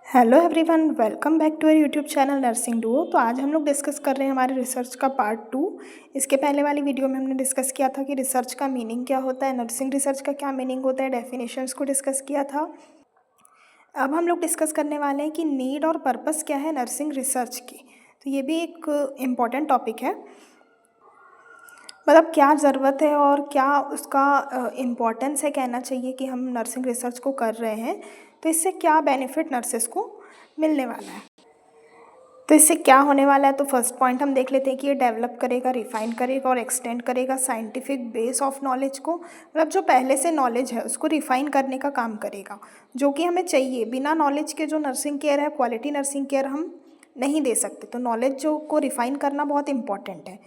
Hello everyone, welcome back to our YouTube channel nursing duo. तो आज हम लोग डिस्कस कर रहे हैं हमारे रिसर्च का पार्ट 2। इसके पहले वाली वीडियो में हमने डिस्कस किया था कि रिसर्च का मीनिंग क्या होता है, नर्सिंग रिसर्च का क्या मीनिंग होता है, डेफिनेशंस को डिस्कस किया था। अब हम लोग डिस्कस करने वाले हैं कि नीड और पर्पस क्या है नर्सिंग रिसर्च की। तो ये भी एक इम्पॉर्टेंट टॉपिक है, मतलब क्या ज़रूरत है और क्या उसका इम्पोर्टेंस है, कहना चाहिए कि हम नर्सिंग रिसर्च को कर रहे हैं तो इससे क्या बेनिफिट नर्सेस को मिलने वाला है। तो इससे क्या होने वाला है, तो फर्स्ट पॉइंट हम देख लेते हैं कि ये डेवलप करेगा, रिफाइन करेगा और एक्सटेंड करेगा साइंटिफिक बेस ऑफ नॉलेज को। मतलब जो पहले से नॉलेज है उसको रिफाइन करने का काम करेगा, जो कि हमें चाहिए। बिना नॉलेज के जो नर्सिंग केयर है, क्वालिटी नर्सिंग केयर हम नहीं दे सकते। तो नॉलेज जो को रिफाइन करना बहुत इंपॉर्टेंट है,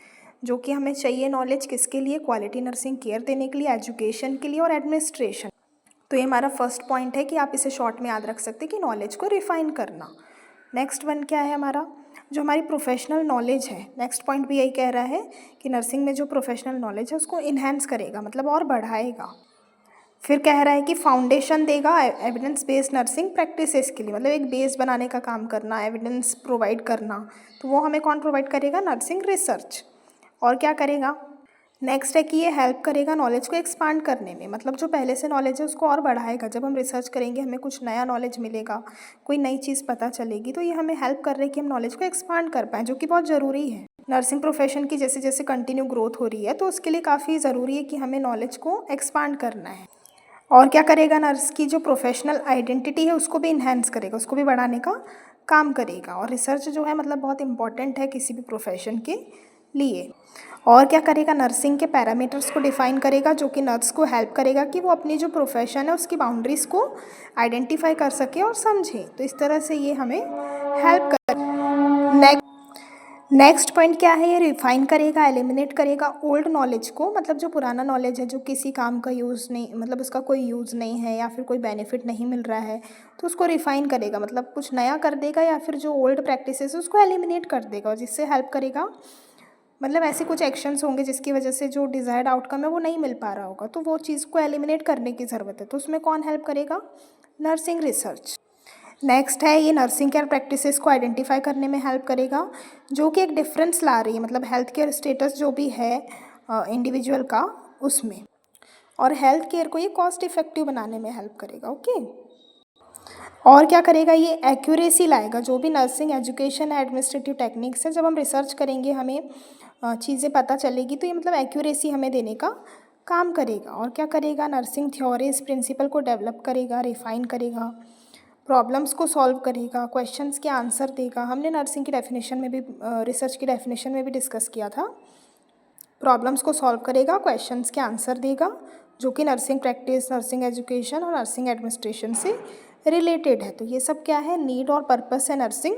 जो कि हमें चाहिए। नॉलेज किसके लिए? क्वालिटी नर्सिंग केयर देने के लिए, एजुकेशन के लिए और एडमिनिस्ट्रेशन। तो ये हमारा फर्स्ट पॉइंट है कि आप इसे शॉर्ट में याद रख सकते हैं कि नॉलेज को रिफाइन करना। नेक्स्ट वन क्या है हमारा? जो हमारी प्रोफेशनल नॉलेज है, नेक्स्ट पॉइंट भी यही कह रहा है कि नर्सिंग में जो प्रोफेशनल नॉलेज है उसको इन्हेंस करेगा, मतलब और बढ़ाएगा। फिर कह रहा है कि फाउंडेशन देगा एविडेंस बेस्ड नर्सिंग प्रैक्टिसेस के लिए, मतलब एक बेस बनाने का काम करना, एविडेंस प्रोवाइड करना। तो वो हमें कौन प्रोवाइड करेगा? Nursing research. और क्या करेगा? नेक्स्ट है कि ये हेल्प करेगा नॉलेज को एक्सपांड करने में, मतलब जो पहले से नॉलेज है उसको और बढ़ाएगा। जब हम रिसर्च करेंगे हमें कुछ नया नॉलेज मिलेगा, कोई नई चीज़ पता चलेगी, तो ये हमें हेल्प कर रही है कि हम नॉलेज को एक्सपांड कर पाएँ, जो कि बहुत ज़रूरी है। नर्सिंग प्रोफेशन की जैसे जैसे कंटिन्यू ग्रोथ हो रही है तो उसके लिए काफ़ी ज़रूरी है कि हमें नॉलेज को एक्सपांड करना है। और क्या करेगा? नर्स की जो प्रोफेशनल आइडेंटिटी है उसको भी इन्हेंस करेगा, उसको भी बढ़ाने का काम करेगा। और रिसर्च जो है मतलब बहुत इंपॉर्टेंट है किसी भी प्रोफेशन के लिए। और क्या करेगा? नर्सिंग के पैरामीटर्स को डिफाइन करेगा, जो कि नर्स को हेल्प करेगा कि वो अपनी जो प्रोफेशन है उसकी बाउंड्रीज़ को आइडेंटिफाई कर सके और समझे। तो इस तरह से ये हमें हेल्प कर। नेक्स्ट पॉइंट क्या है? ये रिफाइन करेगा, एलिमिनेट करेगा ओल्ड नॉलेज को, मतलब जो पुराना नॉलेज है जो किसी काम का यूज़ नहीं, मतलब उसका कोई यूज़ नहीं है या फिर कोई बेनिफिट नहीं मिल रहा है, तो उसको रिफाइन करेगा, मतलब कुछ नया कर देगा, या फिर जो ओल्ड प्रैक्टिसेस उसको एलिमिनेट कर देगा। और जिससे हेल्प करेगा, मतलब ऐसे कुछ एक्शंस होंगे जिसकी वजह से जो डिज़ायर्ड आउटकम है वो नहीं मिल पा रहा होगा, तो वो चीज़ को एलिमिनेट करने की ज़रूरत है। तो उसमें कौन हेल्प करेगा? Nursing research. नेक्स्ट है ये नर्सिंग केयर प्रैक्टिसेस को आइडेंटिफाई करने में हेल्प करेगा, जो कि एक डिफरेंस ला रही है, मतलब हेल्थ केयर स्टेटस जो भी है इंडिविजुअल का उसमें। और हेल्थ केयर को ये कॉस्ट इफेक्टिव बनाने में हेल्प करेगा। ओके। और क्या करेगा? ये एक्यूरेसी लाएगा, जो भी नर्सिंग एजुकेशन है, एडमिनिस्ट्रेटिव टेक्निक्स है, जब हम रिसर्च करेंगे हमें चीज़ें पता चलेगी, तो ये मतलब एक्यूरेसी हमें देने का काम करेगा। और क्या करेगा? नर्सिंग थ्योरीज प्रिंसिपल को डेवलप करेगा, रिफाइन करेगा, प्रॉब्लम्स को सॉल्व करेगा, क्वेश्चंस के आंसर देगा। हमने नर्सिंग की डेफिनेशन में भी रिसर्च की डेफिनेशन में भी डिस्कस किया था। प्रॉब्लम्स को सॉल्व करेगा, क्वेश्चंस के आंसर देगा, जो कि नर्सिंग प्रैक्टिस, नर्सिंग एजुकेशन और नर्सिंग एडमिनिस्ट्रेशन से रिलेटेड है। तो ये सब क्या है? नीड और पर्पस है नर्सिंग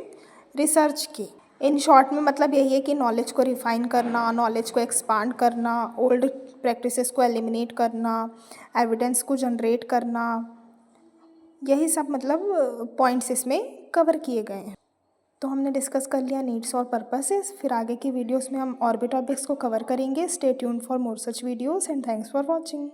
रिसर्च की। इन शॉर्ट में मतलब यही है कि नॉलेज को रिफाइन करना, नॉलेज को एक्सपांड करना, ओल्ड प्रैक्टिसेस को एलिमिनेट करना, एविडेंस को जनरेट करना, यही सब मतलब पॉइंट्स इसमें कवर किए गए हैं। तो हमने डिस्कस कर लिया नीड्स और पर्पसेस। फिर आगे की वीडियोस में हम और भी टॉपिक्स को कवर करेंगे। Stay tuned for more such videos and thanks for watching.